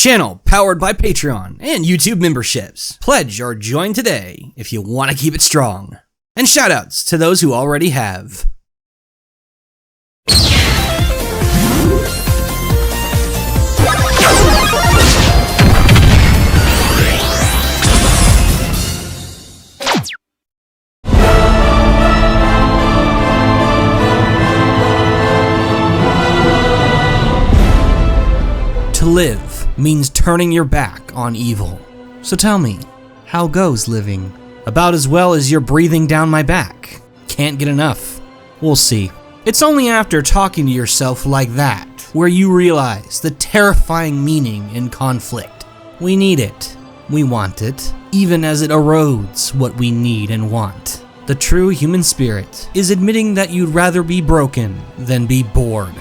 channel powered by Patreon and YouTube memberships. Pledge or join today if you want to keep it strong. And shoutouts to those who already have. To live means turning your back on evil. So tell me, how goes living? About as well as you're breathing down my back. Can't get enough. We'll see. It's only after talking to yourself like that where you realize the terrifying meaning in conflict. We need it. We want it, even as it erodes what we need and want. The true human spirit is admitting that you'd rather be broken than be bored.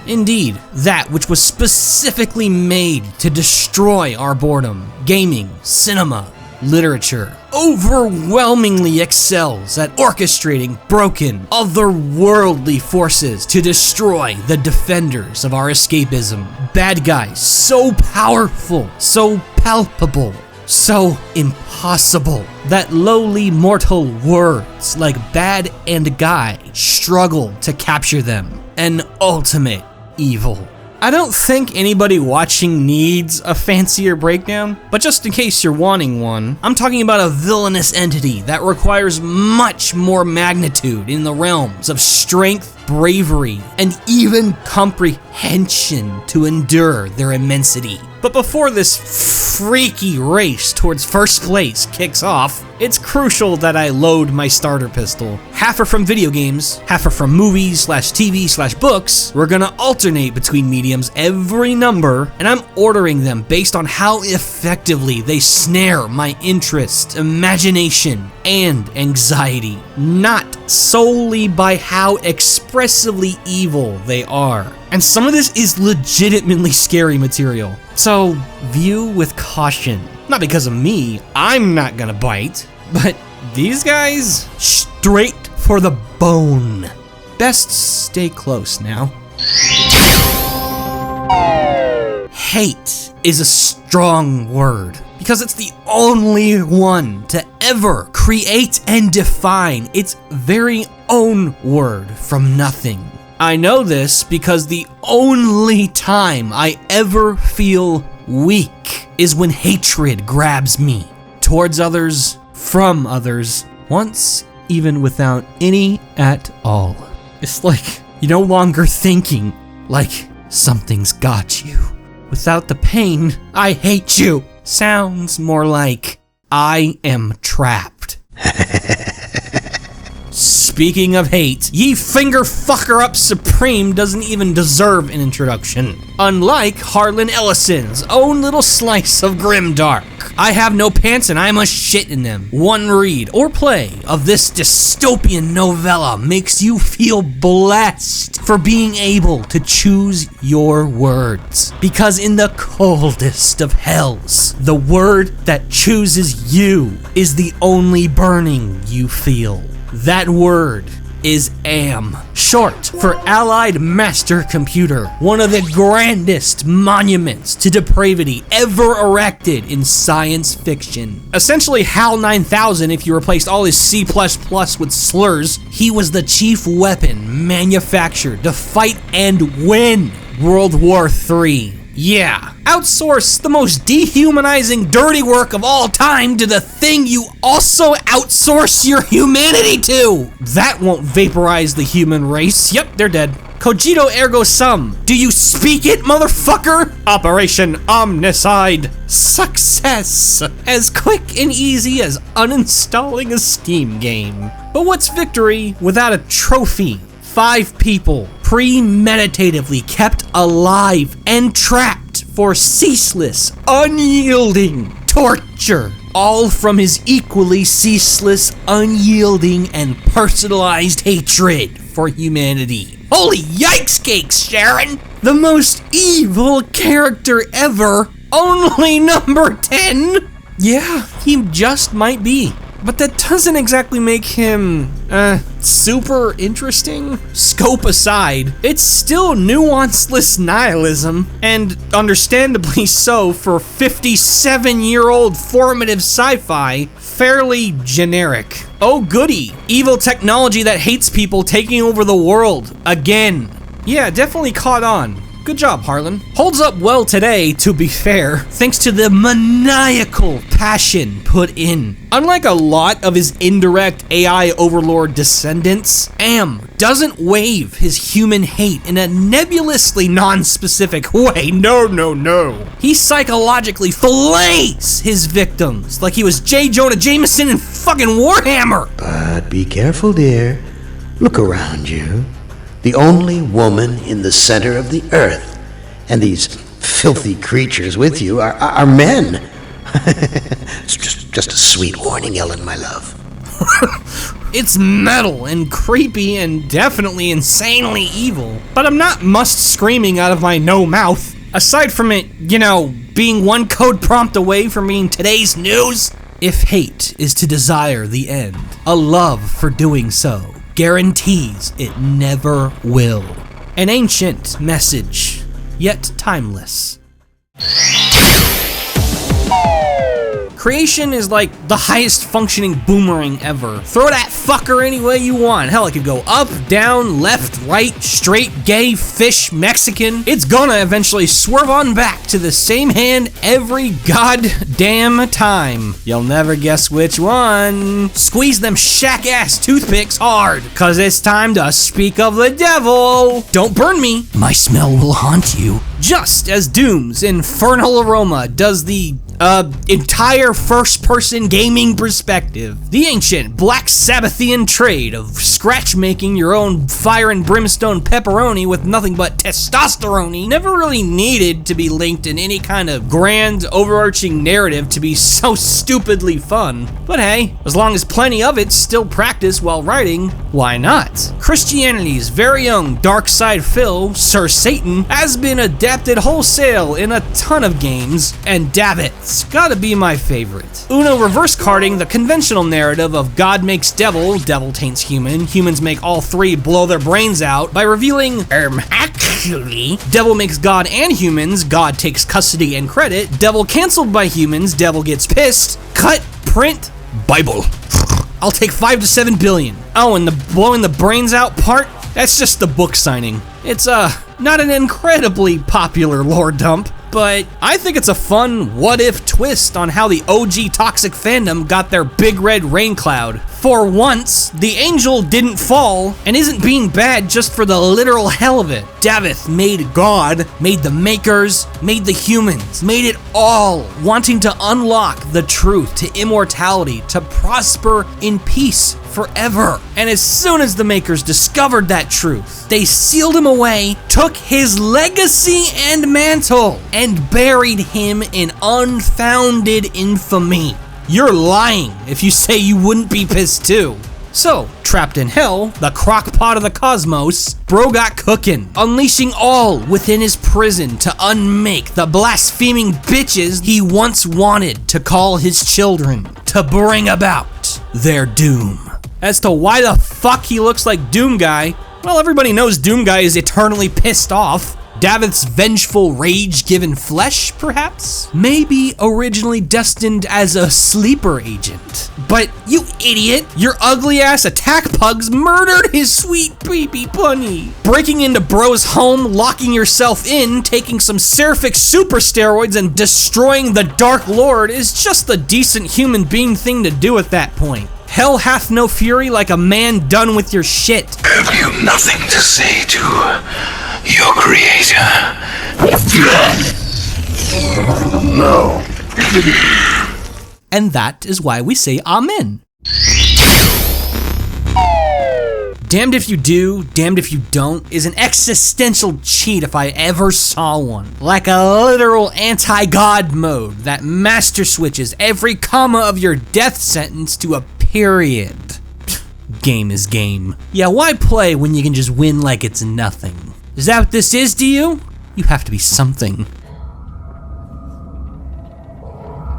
Indeed, that which was specifically made to destroy our boredom, gaming, cinema, literature, overwhelmingly excels at orchestrating broken, otherworldly forces to destroy the defenders of our escapism. Bad guys so powerful, so palpable, so impossible that lowly mortal words like bad and guy struggle to capture them. An ultimate evil. I don't think anybody watching needs a fancier breakdown, but just in case you're wanting one, I'm talking about a villainous entity that requires much more magnitude in the realms of strength, bravery, and even comprehension to endure their immensity. But before this freaky race towards first place kicks off, it's crucial that I load my starter pistol. Half are from video games, half are from movies /TV /books. We're gonna alternate between mediums every number, and I'm ordering them based on how effectively they snare my interest, imagination, and anxiety, not solely by how expressively evil they are. And some of this is legitimately scary material, so view with caution. Not because of me, I'm not gonna bite, but these guys, straight for the bone. Best stay close now. Hate is a strong word, because it's the only one to ever create and define its very own word from nothing. I know this because the only time I ever feel weak is when hatred grabs me, towards others, from others, once even without any at all. It's like you're no longer thinking, like something's got you. Without the pain, I hate you. Sounds more like I am trapped. Speaking of hate, ye finger fucker up supreme doesn't even deserve an introduction. Unlike Harlan Ellison's own little slice of grimdark, I have no pants and I must shit in them. One read or play of this dystopian novella makes you feel blessed for being able to choose your words. Because in the coldest of hells, the word that chooses you is the only burning you feel. That word is AM, short for Allied Master Computer, one of the grandest monuments to depravity ever erected in science fiction. Essentially HAL 9000 if you replaced all his C++ with slurs. He was the chief weapon manufactured to fight and win World War III. Yeah, outsource the most dehumanizing dirty work of all time to the thing you also outsource your humanity to. That won't vaporize the human race. Yep, they're dead. Cogito ergo sum. Do you speak it, motherfucker? Operation Omnicide. Success. As quick and easy as uninstalling a Steam game. But what's victory without a trophy? 5 people premeditatively kept alive and trapped for ceaseless, unyielding torture, all from his equally ceaseless, unyielding, and personalized hatred for humanity. Holy yikes cakes, Sharon! The most evil character ever, only number 10? Yeah, he just might be. but that doesn't exactly make him, super interesting. Scope aside, it's still nuanceless nihilism, and understandably so for 57-year-old formative sci-fi, fairly generic. Oh goody, evil technology that hates people taking over the world, again. Yeah, definitely caught on. Good job, Harlan. Holds up well today, to be fair, thanks to the maniacal passion put in. Unlike a lot of his indirect AI overlord descendants, Am doesn't wave his human hate in a nebulously non-specific way. No. He psychologically fillets his victims like he was J. Jonah Jameson in fucking Warhammer. But be careful, dear. Look around you. The only woman in the center of the earth, and these filthy creatures with you are men. It's just a sweet warning, Ellen, my love. It's metal and creepy and definitely insanely evil, but I'm not screaming out of my no mouth. Aside from it, being one code prompt away from being today's news. If hate is to desire the end, a love for doing so guarantees it never will. An ancient message, yet timeless. Creation is like the highest functioning boomerang ever. Throw that fucker any way you want. Hell, it could go up, down, left, right, straight, gay, fish, Mexican. It's gonna eventually swerve on back to the same hand every goddamn time. You'll never guess which one. Squeeze them shack-ass toothpicks hard, cause it's time to speak of the devil. Don't burn me. My smell will haunt you. Just as Doom's infernal aroma does the entire first-person gaming perspective. The ancient Black Sabbathian trade of scratch-making your own fire and brimstone pepperoni with nothing but testosterone never really needed to be linked in any kind of grand, overarching narrative to be so stupidly fun. But hey, as long as plenty of it's still practiced while writing, why not? Christianity's very own dark side Phil, Sir Satan, has been adapted wholesale in a ton of games, and dabbit's gotta be my favorite. Uno reverse carding the conventional narrative of God makes devil, devil taints human, humans make all three blow their brains out by revealing, actually, devil makes God and humans, God takes custody and credit, devil canceled by humans, devil gets pissed, cut, print, Bible. I'll take 5 to 7 billion. Oh, and the blowing the brains out part, that's just the book signing. It's not an incredibly popular lore dump, but I think it's a fun what-if twist on how the OG toxic fandom got their big red rain cloud. For once, the angel didn't fall and isn't being bad just for the literal hell of it. Davith made God, made the makers, made the humans, made it all, wanting to unlock the truth to immortality, to prosper in peace forever. And as soon as the makers discovered that truth, they sealed him away, took his legacy and mantle, and buried him in unfounded infamy. You're lying if you say you wouldn't be pissed too. So, trapped in hell, the crockpot of the cosmos, bro got cooking, unleashing all within his prison to unmake the blaspheming bitches he once wanted to call his children, to bring about their doom. As to why the fuck he looks like Doom Guy, well, everybody knows Doom Guy is eternally pissed off. Davith's vengeful rage given flesh, perhaps? Maybe originally destined as a sleeper agent. But you idiot, your ugly ass attack pugs murdered his sweet baby bunny. Breaking into bro's home, locking yourself in, taking some Seraphic super steroids and destroying the Dark Lord is just the decent human being thing to do at that point. Hell hath no fury like a man done with your shit. Have you nothing to say to your creator? No. And that is why we say amen. Damned if you do, damned if you don't is an existential cheat if I ever saw one. Like a literal anti-God mode that master switches every comma of your death sentence to a period. Game is game. Yeah, why play when you can just win like it's nothing? Is that what this is to you? You have to be something.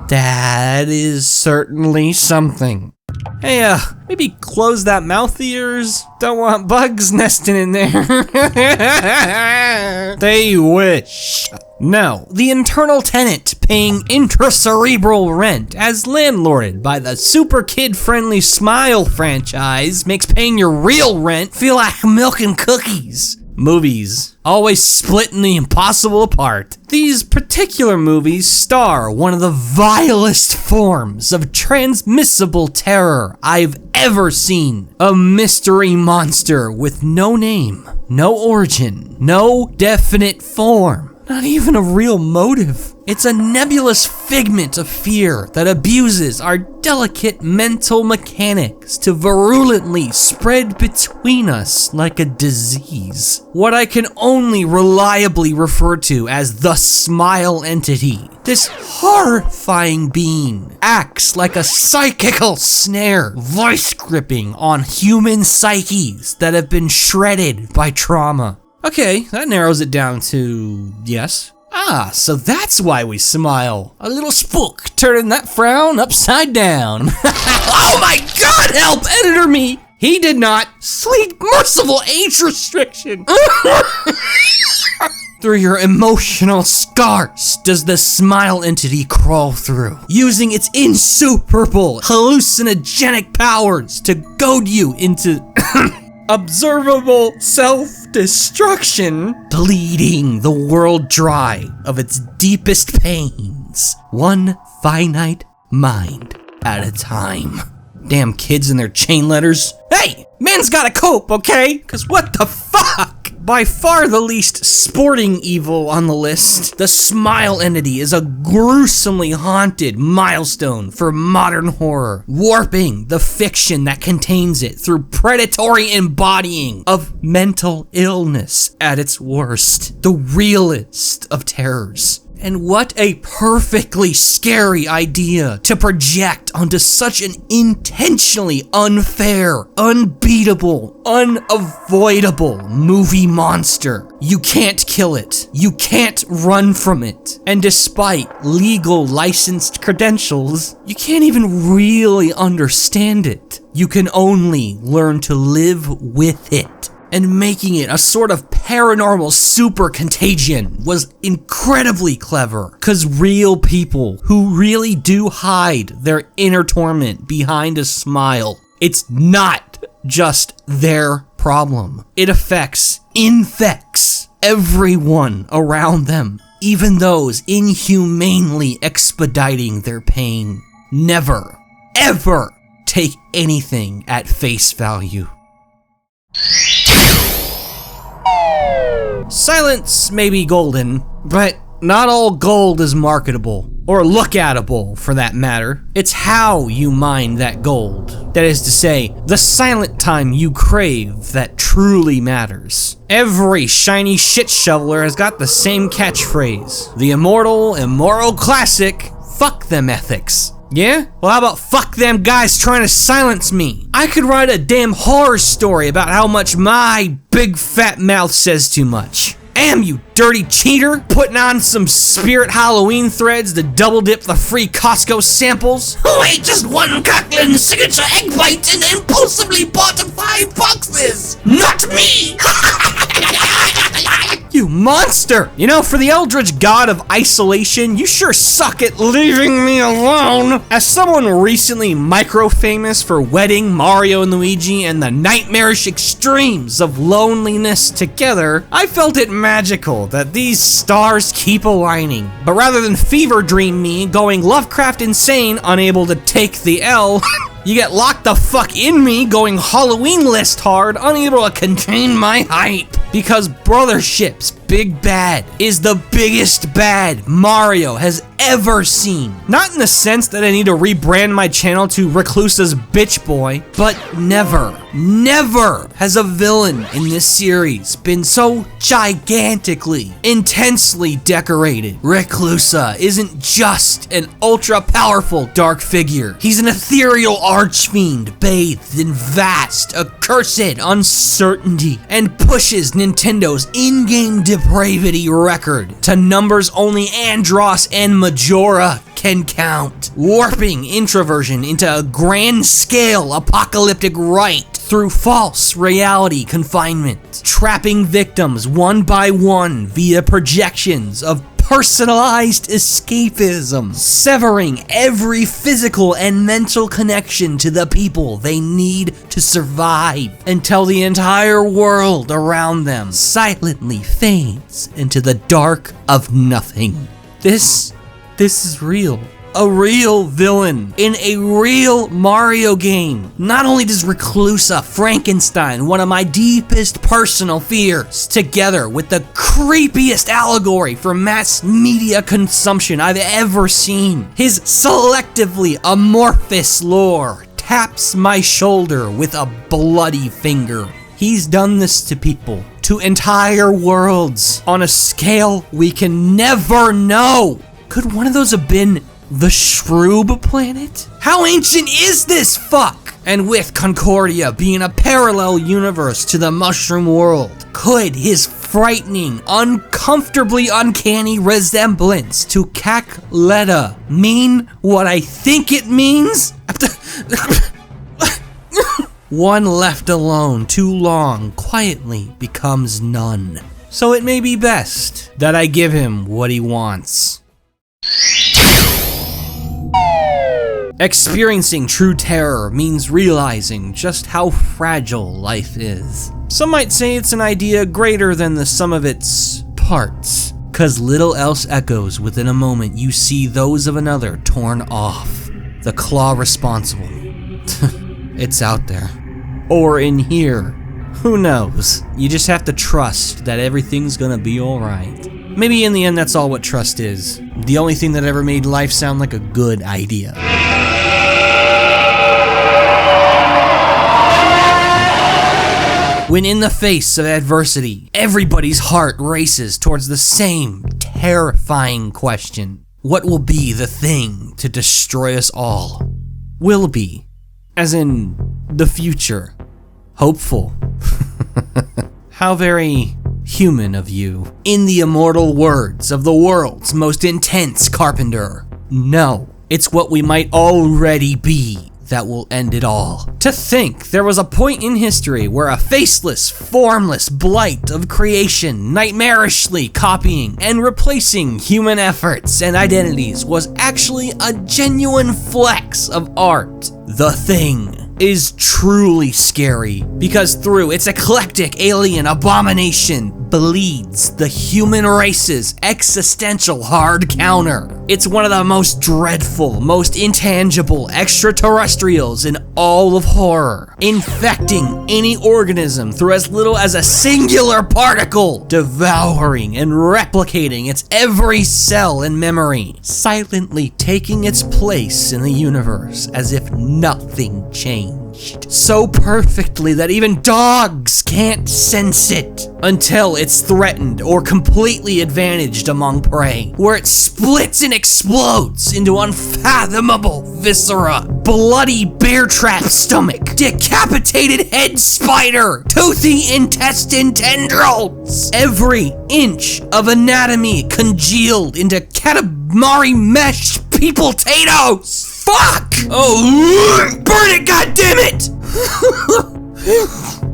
That is certainly something. Hey, maybe close that mouth of yours? Don't want bugs nesting in there. They wish. No, the internal tenant paying intracerebral rent as landlorded by the super kid-friendly Smile franchise makes paying your real rent feel like milk and cookies. Movies, always splitting the impossible apart. These particular movies star one of the vilest forms of transmissible terror I've ever seen. A mystery monster with no name, no origin, no definite form. Not even a real motive. It's a nebulous figment of fear that abuses our delicate mental mechanics to virulently spread between us like a disease. What I can only reliably refer to as the Smile entity. This horrifying being acts like a psychical snare, vice gripping on human psyches that have been shredded by trauma. Okay, that narrows it down to yes. So that's why we smile. A little spook, turning that frown upside down. Oh my God, help, editor me! He did not. Sweet, merciful age restriction. Through your emotional scars does the Smile entity crawl through, using its insuperable hallucinogenic powers to goad you into observable self-destruction, bleeding the world dry of its deepest pains, one finite mind at a time. Damn kids and their chain letters. Hey, man's gotta cope, okay? Cause what the fuck? By far the least sporting evil on the list, the Smile entity is a gruesomely haunted milestone for modern horror, warping the fiction that contains it through predatory embodying of mental illness at its worst, the realest of terrors. And what a perfectly scary idea to project onto such an intentionally unfair, unbeatable, unavoidable movie monster. You can't kill it. You can't run from it. And despite legal licensed credentials, you can't even really understand it. You can only learn to live with it. And making it a sort of paranormal super contagion was incredibly clever, cause real people who really do hide their inner torment behind a smile. It's not just their problem. It infects everyone around them, even those inhumanely expediting their pain. Never, ever take anything at face value. Silence may be golden, but not all gold is marketable, or look-atable for that matter. It's how you mine that gold. That is to say, the silent time you crave that truly matters. Every shiny shit shoveler has got the same catchphrase. The immortal, immoral classic, fuck them ethics. Yeah? Well, how about fuck them guys trying to silence me? I could write a damn horror story about how much my big fat mouth says too much. Am, you dirty cheater, putting on some Spirit Halloween threads to double dip the free Costco samples? Who ate just one Cochran signature egg bite and impulsively bought 5 boxes? Not me! You monster! You know, for the eldritch god of isolation, you sure suck at leaving me alone. As someone recently micro-famous for wedding Mario and Luigi and the nightmarish extremes of loneliness together, I felt it magical that these stars keep aligning. But rather than fever dream me going Lovecraft insane, unable to take the L, you get locked the fuck in me going Halloween list hard, unable to contain my hype. Because Brothership's Big Bad is the biggest bad Mario has ever seen. Not in the sense that I need to rebrand my channel to Reclusa's Bitch Boy, but never has a villain in this series been so gigantically, intensely decorated. Reclusa isn't just an ultra-powerful dark figure. He's an ethereal archfiend bathed in vast, accursed uncertainty and pushes Nintendo's in-game depravity record to numbers only Andross and Majora can count, warping introversion into a grand-scale apocalyptic rite through false reality confinement, trapping victims one by one via projections of personalized escapism, severing every physical and mental connection to the people they need to survive until the entire world around them silently fades into the dark of nothing. This is real. A real villain in a real Mario game. Not only does Reclusa Frankenstein one of my deepest personal fears, together with the creepiest allegory for mass media consumption I've ever seen, his selectively amorphous lore taps my shoulder with a bloody finger. He's done this to people, to entire worlds, on a scale we can never know. Could one of those have been the Shroob planet? How ancient is this fuck? And with Concordia being a parallel universe to the Mushroom World, could his frightening, uncomfortably uncanny resemblance to Cacletta mean what I think it means? One left alone too long quietly becomes none. So it may be best that I give him what he wants. Experiencing true terror means realizing just how fragile life is. Some might say it's an idea greater than the sum of its parts, 'cause little else echoes within a moment you see those of another torn off. The claw responsible. It's out there. Or in here. Who knows? You just have to trust that everything's gonna be alright. Maybe in the end that's all what trust is. The only thing that ever made life sound like a good idea. When in the face of adversity, everybody's heart races towards the same terrifying question. What will be the thing to destroy us all? Will be. As in, the future. Hopeful. How very human of you. In the immortal words of the world's most intense carpenter. No, it's what we might already be that will end it all. To think there was a point in history where a faceless, formless blight of creation nightmarishly copying and replacing human efforts and identities was actually a genuine flex of art. The Thing is truly scary because through its eclectic alien abomination bleeds the human race's existential hard counter. It's one of the most dreadful, most intangible extraterrestrials in all of horror, infecting any organism through as little as a singular particle, devouring and replicating its every cell and memory, silently taking its place in the universe as if nothing changed. So perfectly that even dogs can't sense it until it's threatened or completely advantaged among prey, where it splits and explodes into unfathomable viscera, bloody bear trap stomach, decapitated head spider, toothy intestine tendrils, every inch of anatomy congealed into catamari mesh people-tatoes. Fuck! Oh, burn it, goddammit!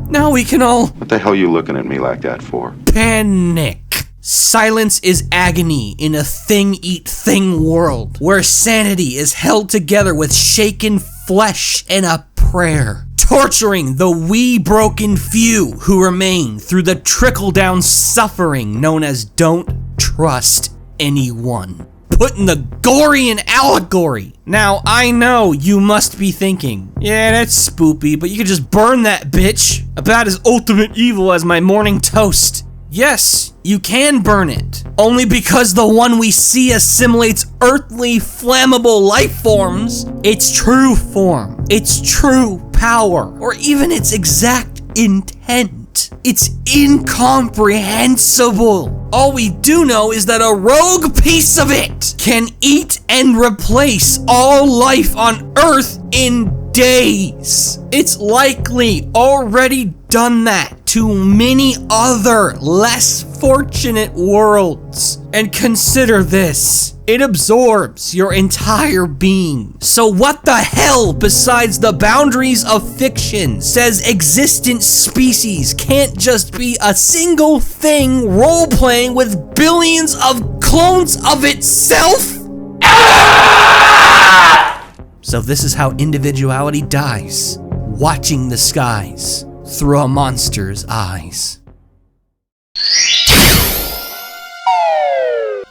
Now we can all... What the hell are you looking at me like that for? Panic. Silence is agony in a thing-eat-thing world, where sanity is held together with shaken flesh and a prayer, torturing the wee broken few who remain through the trickle-down suffering known as don't trust anyone. Put in the Gorian allegory. Now, I know you must be thinking, yeah, that's spoopy, but you could just burn that bitch. About as ultimate evil as my morning toast. Yes, you can burn it. Only because the one we see assimilates earthly, flammable life forms, its true form, its true power, or even its exact intent. It's incomprehensible. All we do know is that a rogue piece of it can eat and replace all life on Earth in days. It's likely already done that to many other less fortunate worlds. And consider this. It absorbs your entire being. So what the hell besides the boundaries of fiction says existent species can't just be a single thing role-playing with billions of clones of itself? So this is how individuality dies. Watching the skies through a monster's eyes.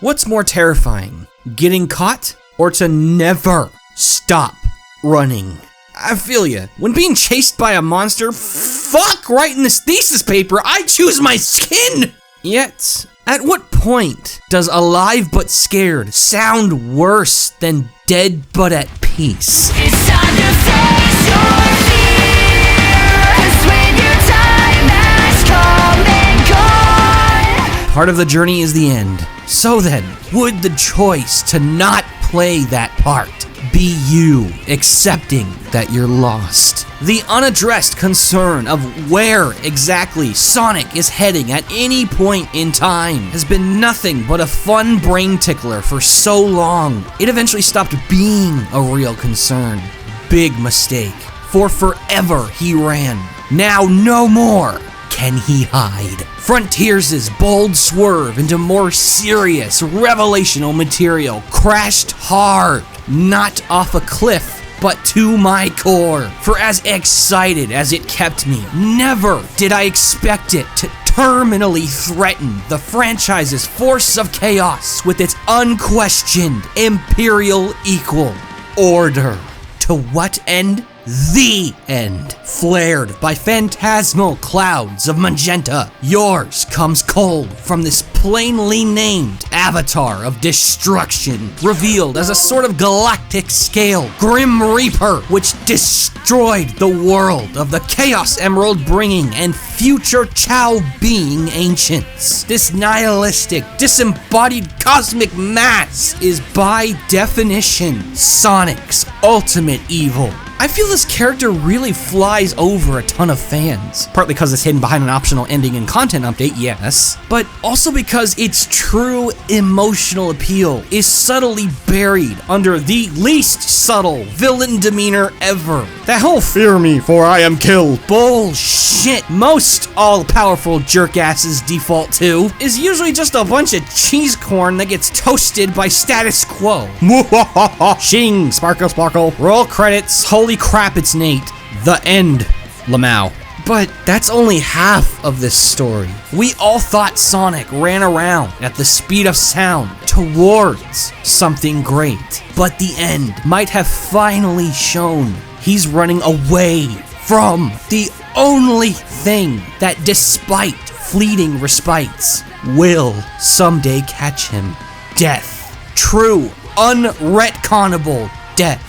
What's more terrifying, getting caught or to never stop running? I feel ya. When being chased by a monster, fuck writing this thesis paper, I choose my skin! Yet, at what point does alive but scared sound worse than dead but at peace? It's time to face your fears when your time has come and gone. Part of the journey is the end. So then, would the choice to not play that part be you accepting that you're lost? The unaddressed concern of where exactly Sonic is heading at any point in time has been nothing but a fun brain tickler for so long. It eventually stopped being a real concern. Big mistake. For forever he ran. Now no more can he hide. Frontiers' bold swerve into more serious, revelational material crashed hard, not off a cliff, but to my core. For as excited as it kept me, never did I expect it to terminally threaten the franchise's force of chaos with its unquestioned imperial equal, order. To what end? The end. Flared by phantasmal clouds of magenta, yours comes cold from this plainly named avatar of destruction, revealed as a sort of galactic scale Grim Reaper, which destroyed the world of the Chaos Emerald bringing and future Chao being ancients. This nihilistic, disembodied cosmic mass is by definition Sonic's ultimate evil. I feel this character really flies over a ton of fans. Partly because it's hidden behind an optional ending and content update, yes, but also because its true emotional appeal is subtly buried under the least subtle villain demeanor ever. That whole "fear me for I am killed" bullshit most all-powerful jerk-asses default to is usually just a bunch of cheese corn that gets toasted by status quo. Shing, sparkle, sparkle. Roll credits, holy crap, it's Nate. The end, Lamau. But that's only half of this story. We all thought Sonic ran around at the speed of sound towards something great. But the end might have finally shown he's running away from the only thing that, despite fleeting respites, will someday catch him. Death. True, unretconnable death.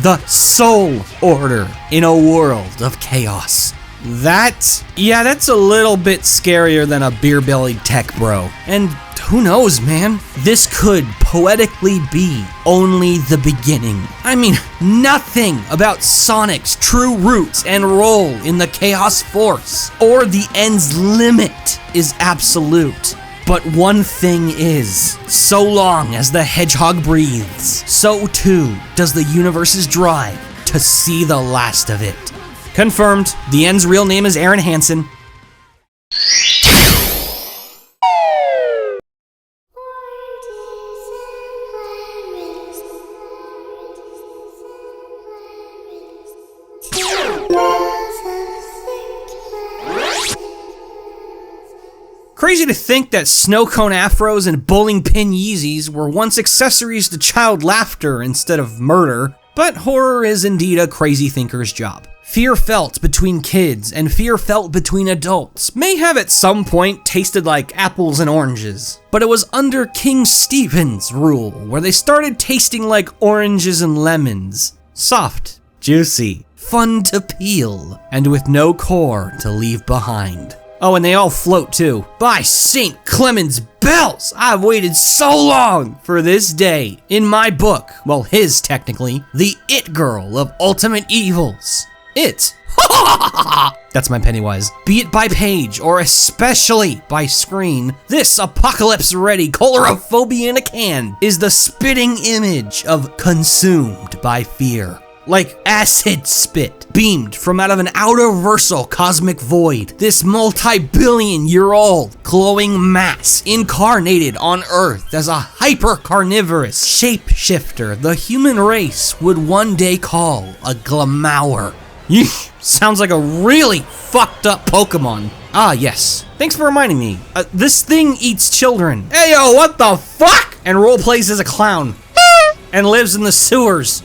The Soul Order in a world of chaos. That's a little bit scarier than a beer-bellied tech bro. And who knows, man? This could poetically be only the beginning. I mean, nothing about Sonic's true roots and role in the Chaos Force or the end's limit is absolute. But one thing is, so long as the hedgehog breathes, so too does the universe's drive to see the last of it. Confirmed, the End's real name is Aaron Hansen. Crazy to think that snow cone afros and bowling pin Yeezys were once accessories to child laughter instead of murder, but horror is indeed a crazy thinker's job. Fear felt between kids and fear felt between adults may have at some point tasted like apples and oranges, but it was under King Stephen's rule where they started tasting like oranges and lemons. Soft, juicy, fun to peel, and with no core to leave behind. Oh, and they all float too. By St. Clement's bells! I've waited so long for this day. In my book, well, his technically, the It Girl of Ultimate Evils It. That's my Pennywise. Be it by page or especially by screen, this apocalypse-ready chlorophobia in a can is the spitting image of consumed by fear. Like acid spit, beamed from out of an outer-versal cosmic void, this multi-billion-year-old glowing mass incarnated on Earth as a hyper-carnivorous shapeshifter the human race would one day call a Glamour. Sounds like a really fucked up Pokemon. Ah, yes. Thanks for reminding me. This thing eats children. Heyo, what the fuck? And roleplays as a clown. And lives in the sewers.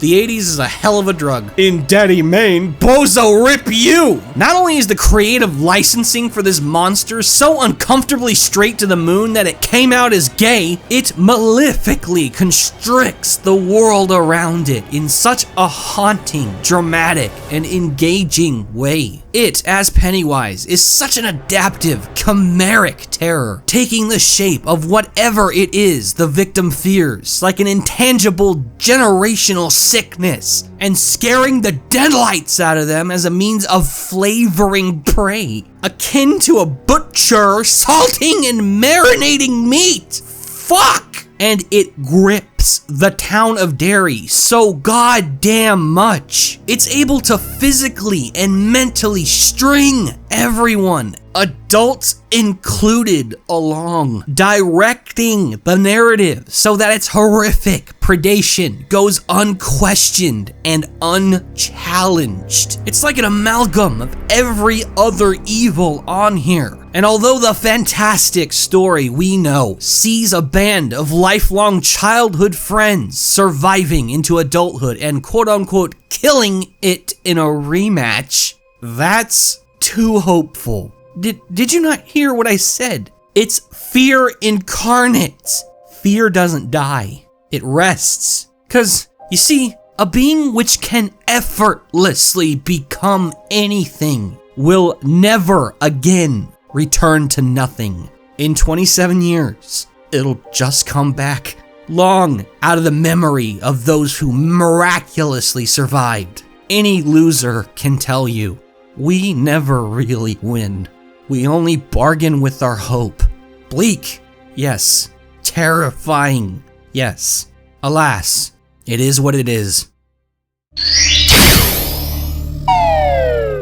The 80s is a hell of a drug. In Daddy Maine, bozo rip you! Not only is the creative licensing for this monster so uncomfortably straight to the moon that it came out as gay, it malefically constricts the world around it in such a haunting, dramatic, and engaging way. It, as Pennywise, is such an adaptive, chimeric terror, taking the shape of whatever it is the victim fears, like an intangible, generational sickness, and scaring the deadlights out of them as a means of flavoring prey, akin to a butcher salting and marinating meat. Fuck! And it grips the town of Derry so goddamn much. It's able to physically and mentally string everyone, adults included, along, directing the narrative so that its horrific predation goes unquestioned and unchallenged. It's like an amalgam of every other evil on here. And although the fantastic story we know sees a band of lifelong childhood friends surviving into adulthood and quote-unquote killing it in a rematch, that's too hopeful. Did you not hear what I said? It's fear incarnate. Fear doesn't die. It rests. 'Cause, you see, a being which can effortlessly become anything will never again return to nothing. In 27 years, it'll just come back, long out of the memory of those who miraculously survived. Any loser can tell you, we never really win. We only bargain with our hope. Bleak, yes. Terrifying, yes. Alas, it is what it is.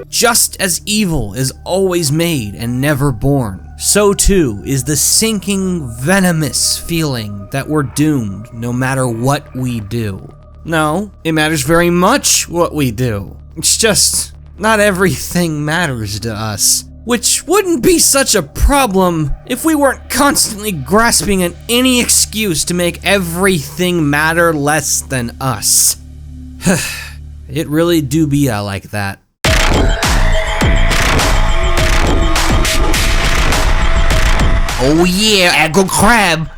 Just as evil is always made and never born, so too is the sinking, venomous feeling that we're doomed no matter what we do. No, it matters very much what we do. It's just, not everything matters to us. Which wouldn't be such a problem if we weren't constantly grasping at any excuse to make everything matter less than us. It really do be like that. Oh yeah, aggro crab.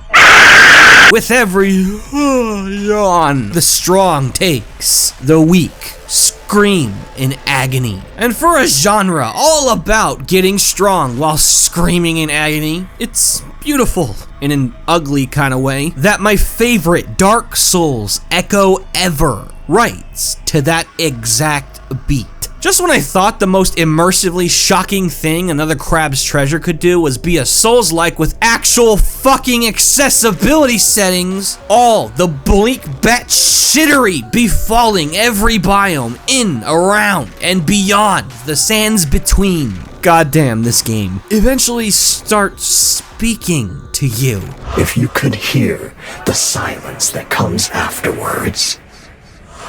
With every yawn, the strong takes the weak scream in agony. And for a genre all about getting strong while screaming in agony, it's beautiful in an ugly kind of way that my favorite Dark Souls echo ever writes to that exact beat. Just when I thought the most immersively shocking thing another Crab's Treasure could do was be a Souls-like with actual fucking accessibility settings, all the bleak bat-shittery befalling every biome in, around, and beyond the sands between. Goddamn, this game eventually starts speaking to you. If you could hear the silence that comes afterwards,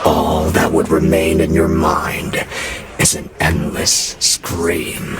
all that would remain in your mind is an endless scream.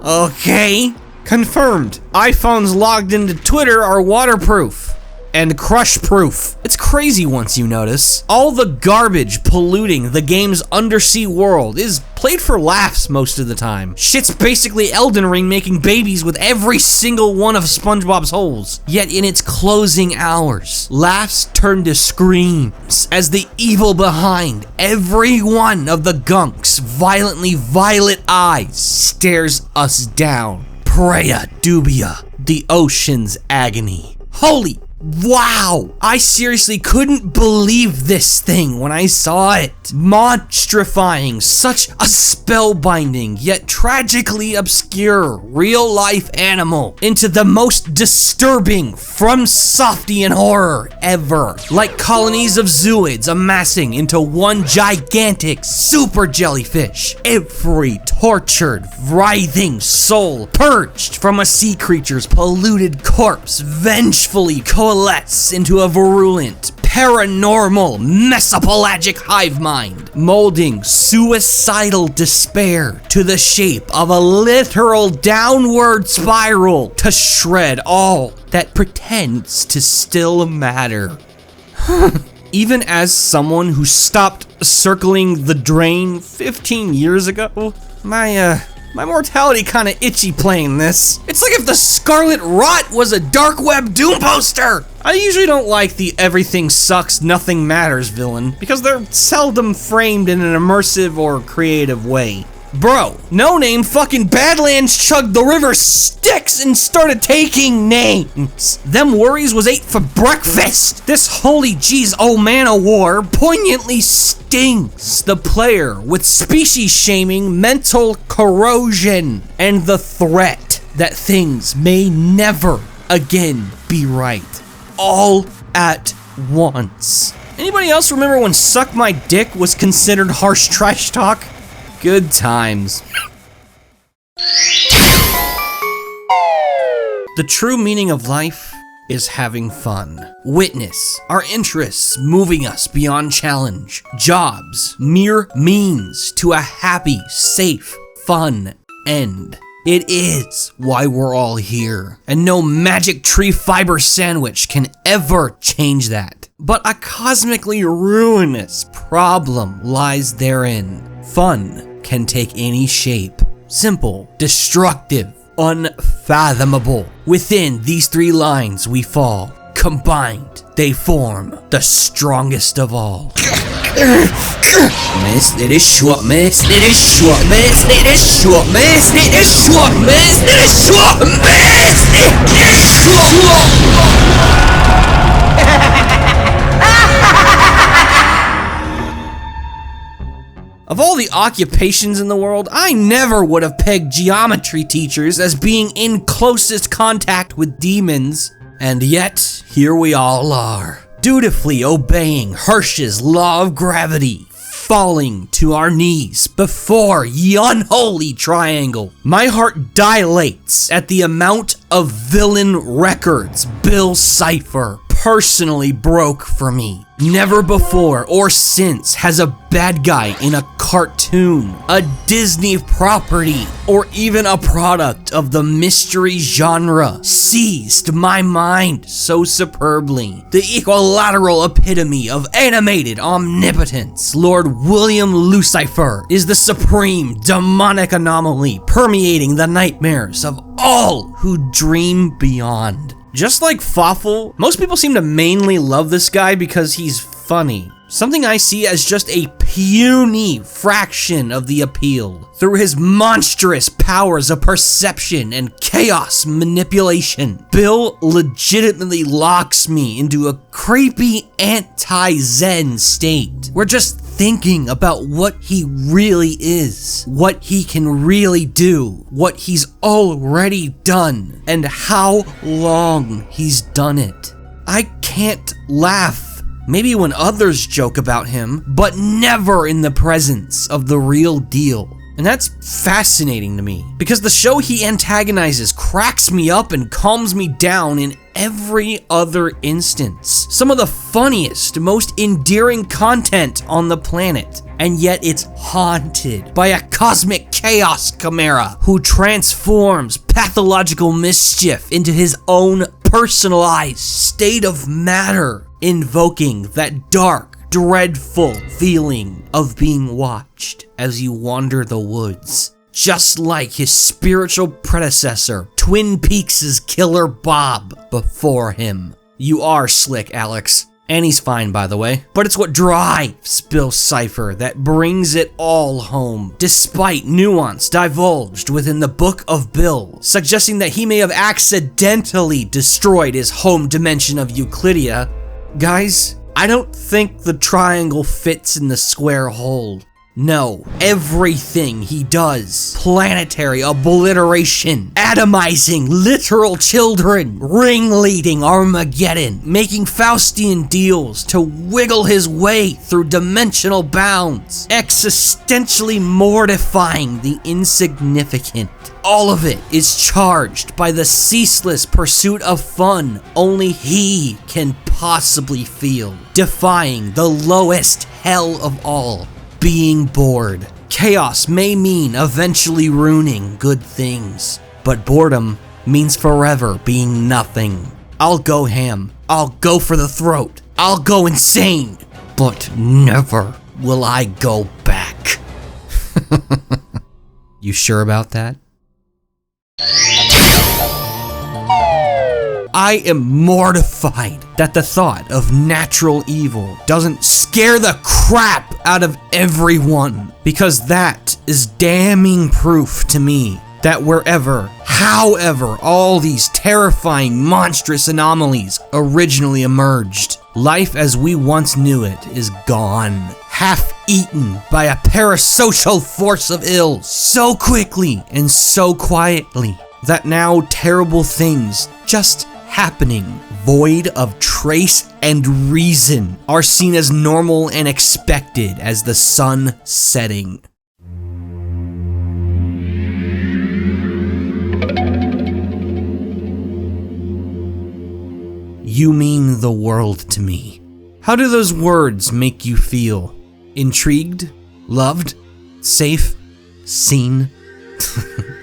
Okay. Confirmed. iPhones logged into Twitter are waterproof. And crush-proof. It's crazy once you notice. All the garbage polluting the game's undersea world is played for laughs most of the time. Shit's basically Elden Ring making babies with every single one of SpongeBob's holes. Yet in its closing hours, laughs turn to screams as the evil behind every one of the gunk's violently violet eyes stares us down. Praia dubia, the ocean's agony. Holy Wow! I seriously couldn't believe this thing when I saw it. Monstrifying such a spellbinding yet tragically obscure real-life animal into the most disturbing from Softian horror ever. Like colonies of zooids amassing into one gigantic super jellyfish. Every tortured, writhing soul purged from a sea creature's polluted corpse vengefully coalesce into a virulent, paranormal, mesopelagic hive mind, molding suicidal despair to the shape of a literal downward spiral to shred all that pretends to still matter. Even as someone who stopped circling the drain 15 years ago, my mortality kinda itchy playing this. It's like if the Scarlet Rot was a dark web Doom poster! I usually don't like the everything sucks, nothing matters villain, because they're seldom framed in an immersive or creative way. Bro, No Name fucking Badlands chugged the river Styx and started taking names. Them worries was ate for breakfast. This holy jeez oh man of war poignantly stings the player with species shaming, mental corrosion, and the threat that things may never again be right. All at once. Anybody else remember when Suck My Dick was considered harsh trash talk? Good times. The true meaning of life is having fun. Witness our interests moving us beyond challenge. Jobs, mere means to a happy, safe, fun end. It is why we're all here, and no magic tree fiber sandwich can ever change that. But a cosmically ruinous problem lies therein. Fun can take any shape. Simple, destructive, unfathomable. Within these three lines we fall. Combined, they form the strongest of all. Miss, it is short, miss, it is short, miss, it is short, miss, it is short, miss, it is short, miss, it is short. Of all the occupations in the world, I never would have pegged geometry teachers as being in closest contact with demons. And yet, here we all are, dutifully obeying Hirsch's law of gravity, falling to our knees before the unholy triangle. My heart dilates at the amount of villain records Bill Cipher personally broke for me. Never before or since has a bad guy in a cartoon, a Disney property, or even a product of the mystery genre seized my mind so superbly. The equilateral epitome of animated omnipotence, Lord William Lucifer is the supreme demonic anomaly permeating the nightmares of all who dream beyond. Just like Fawful, most people seem to mainly love this guy because he's funny. Something I see as just a puny fraction of the appeal. Through his monstrous powers of perception and chaos manipulation, Bill legitimately locks me into a creepy anti-zen state, where just thinking about what he really is, what he can really do, what he's already done, and how long he's done it. I can't laugh. Maybe when others joke about him, but never in the presence of the real deal. And that's fascinating to me, because the show he antagonizes cracks me up and calms me down in every other instance. Some of the funniest, most endearing content on the planet, and yet it's haunted by a cosmic chaos chimera who transforms pathological mischief into his own personalized state of matter, invoking that dark, dreadful feeling of being watched as you wander the woods. Just like his spiritual predecessor, Twin Peaks' Killer Bob, before him. You are slick, Alex. And he's fine, by the way. But it's what drives Bill Cipher that brings it all home, despite nuance divulged within the Book of Bill, suggesting that he may have accidentally destroyed his home dimension of Euclidia. Guys, I don't think the triangle fits in the square hole. No, everything he does, planetary obliteration, atomizing literal children, ringleading Armageddon, making Faustian deals to wiggle his way through dimensional bounds, existentially mortifying the insignificant. All of it is charged by the ceaseless pursuit of fun only he can possibly feel, defying the lowest hell of all. Being bored. Chaos may mean eventually ruining good things, but boredom means forever being nothing. I'll go ham. I'll go for the throat. I'll go insane. But never will I go back. You sure about that? I am mortified that the thought of natural evil doesn't scare the crap out of everyone, because that is damning proof to me that wherever, however, all these terrifying, monstrous anomalies originally emerged, life as we once knew it is gone, half-eaten by a parasocial force of ill so quickly and so quietly that now terrible things just happening, void of trace and reason, are seen as normal and expected as the sun setting. You mean the world to me. How do those words make you feel? Intrigued? Loved? Safe? Seen?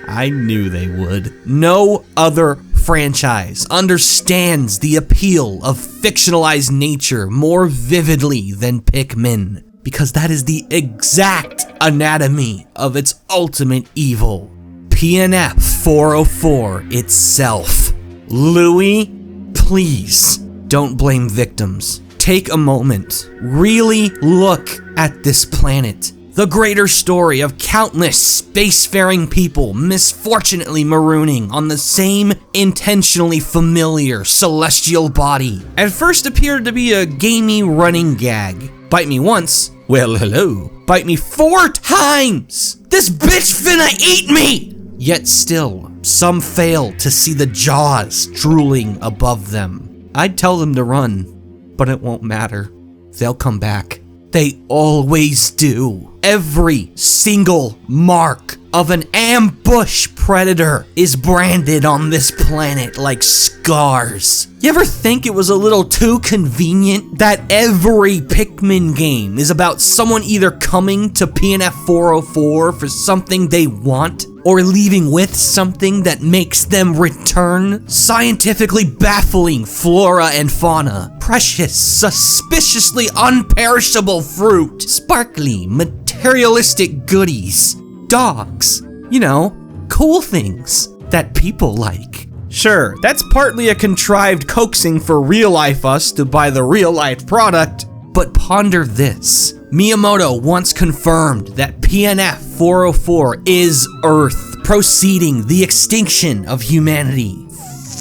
I knew they would. No other franchise understands the appeal of fictionalized nature more vividly than Pikmin, because that is the exact anatomy of its ultimate evil. PNF 404 itself. Louis, please don't blame victims. Take a moment. Really look at this planet. The greater story of countless spacefaring people misfortunately marooning on the same intentionally familiar celestial body. At first appeared to be a gamey running gag. Bite me once, well hello. Bite me 4 times! This bitch finna eat me! Yet still, some fail to see the jaws drooling above them. I'd tell them to run, but it won't matter. They'll come back. They always do. Every single mark of an ambush predator is branded on this planet like scars. You ever think it was a little too convenient that every Pikmin game is about someone either coming to PNF 404 for something they want, or leaving with something that makes them return? Scientifically baffling flora and fauna, precious, suspiciously unperishable fruit, sparkly, materialistic goodies, dogs, you know, cool things that people like. Sure, that's partly a contrived coaxing for real-life us to buy the real-life product, but ponder this. Miyamoto once confirmed that PNF 404 is Earth, proceeding the extinction of humanity.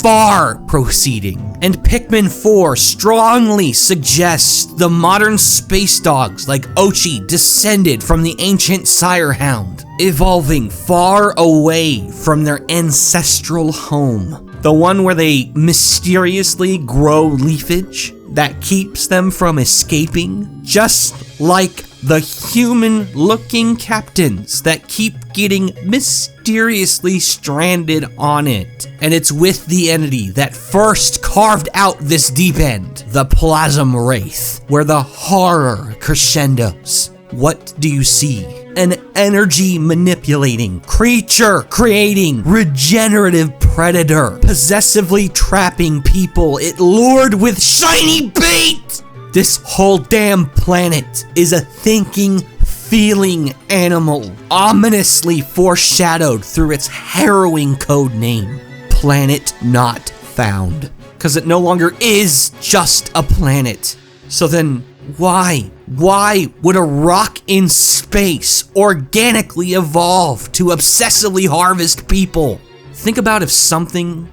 Far proceeding. And Pikmin 4 strongly suggests the modern space dogs like Ochi descended from the ancient sire hound, evolving far away from their ancestral home. The one where they mysteriously grow leafage that keeps them from escaping, just like the human-looking captains that keep getting mysteriously stranded on it. And it's with the entity that first carved out this deep end, the Plasm Wraith, where the horror crescendos. What do you see? An energy-manipulating, creature-creating, regenerative predator, possessively trapping people it lured with shiny bait! This whole damn planet is a thinking, feeling animal, ominously foreshadowed through its harrowing code name, Planet Not Found. Because it no longer is just a planet. So then, why would a rock in space organically evolve to obsessively harvest people? Think about if someone,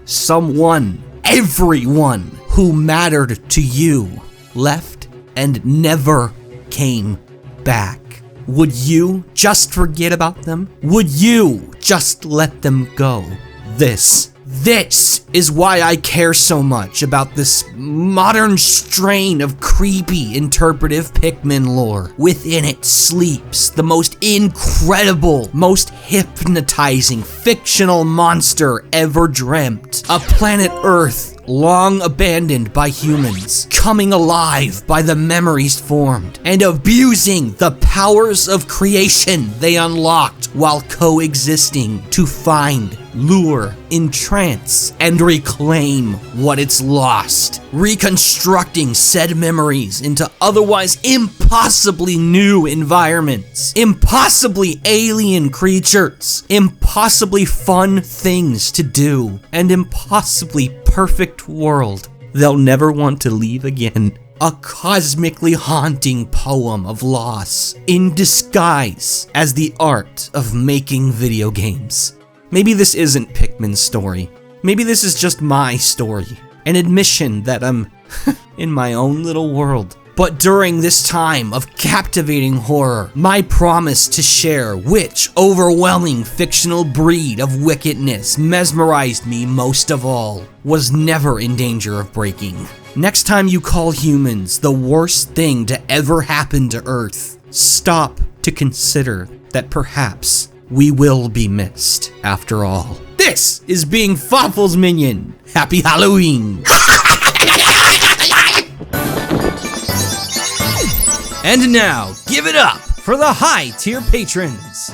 everyone who mattered to you left and never came back. Would you just forget about them? Would you just let them go? This is why I care so much about this modern strain of creepy interpretive Pikmin lore. Within it sleeps the most incredible, most hypnotizing fictional monster ever dreamt. A planet Earth long abandoned by humans, coming alive by the memories formed, and abusing the powers of creation they unlocked while coexisting to find, lure, entrance, and reclaim what it's lost, reconstructing said memories into otherwise impossibly new environments, impossibly alien creatures, impossibly fun things to do, and impossibly perfect world they'll never want to leave again. A cosmically haunting poem of loss in disguise as the art of making video games. Maybe this isn't Pikmin's story. Maybe this is just my story. An admission that I'm in my own little world. But during this time of captivating horror, my promise to share which overwhelming fictional breed of wickedness mesmerized me most of all was never in danger of breaking. Next time you call humans the worst thing to ever happen to Earth, stop to consider that perhaps we will be missed after all. This is being Fawful's Minion. Happy Halloween! And now, give it up for the high-tier patrons.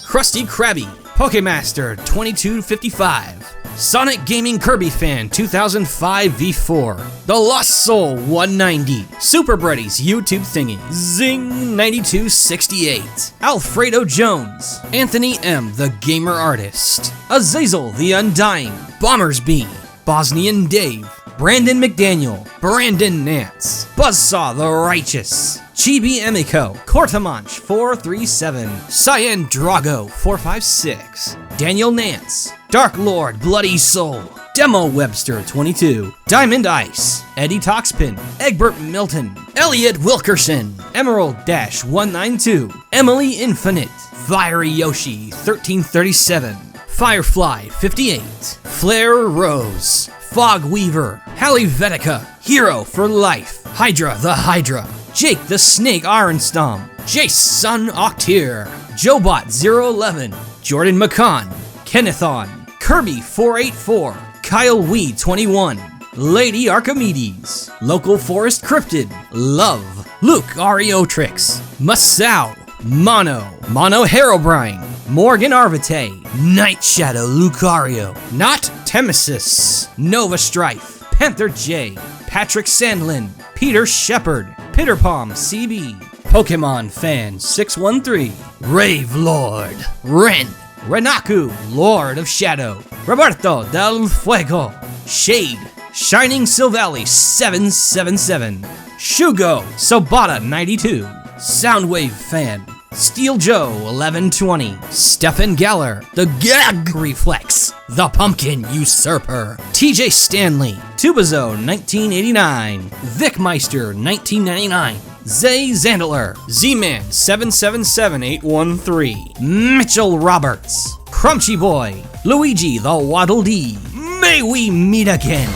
Krusty Krabby, Pokemaster 2255, Sonic Gaming Kirby Fan 2005 V4, The Lost Soul 190, Super Breddy's YouTube Thingy, Zing 9268, Alfredo Jones, Anthony M. the Gamer Artist, Azazel the Undying, Bombersby, Bosnian Dave, Brandon McDaniel, Brandon Nance, Buzzsaw the Righteous, Chibi Emiko, Cortamanch 437, Cyan Drago 456, Daniel Nance, Dark Lord Bloody Soul, Demo Webster 22, Diamond Ice, Eddie Toxpin, Egbert Milton, Elliot Wilkerson, Emerald 192, Emily Infinite, Fiery Yoshi 1337, Firefly 58, Flare Rose, Fog Weaver, Hallie Vetica, Hero for Life, Hydra the Hydra, Jake the Snake Ironstorm, Jason Octier, Jobot011, Jordan McCon, Kennethon, Kirby 484, Kyle Wee 21, Lady Archimedes, Local Forest Cryptid, Love, Luke Ariotrix, Masao, Mono Herobrine, Morgan Arvite, Night Shadow Lucario, Not Temesis, Nova Strife, Panther J, Patrick Sandlin, Peter Shepard, Pitterpalm CB, Pokemon Fan 613, Rave Lord, Ren, Renaku, Lord of Shadow, Roberto del Fuego, Shade, Shining Silvally 777, Shugo, Sobata 92, Soundwave Fan, Steel Joe 1120, Stephen Geller, The Gag Reflex, The Pumpkin Usurper, TJ Stanley, Tubazo 1989, Vicmeister 1999, Zay Zandler, Z-Man 777813, Mitchell Roberts, Crunchy Boy, Luigi the Waddle Dee. May we meet again!